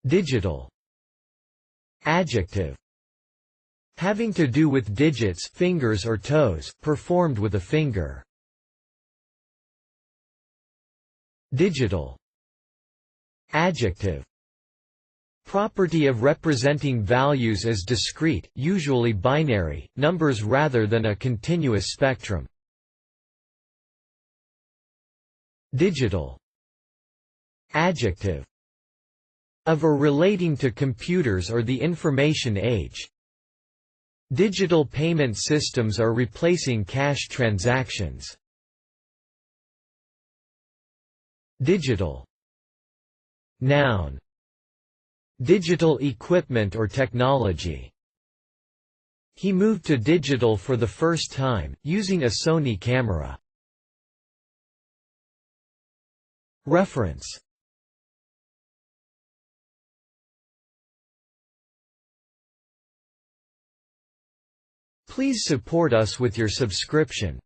Digital. Adjective. Having to do with digits, fingers or toes, performed with a finger. Digital. Adjective. Property of representing values as discrete, usually binary, numbers rather than a continuous spectrum. Digital. Adjective. Of or relating to computers or the information age. Digital payment systems are replacing cash transactions. Digital. Noun. Digital equipment or technology. He moved to digital for the first time, using a Sony camera. Reference. Please support us with your subscription.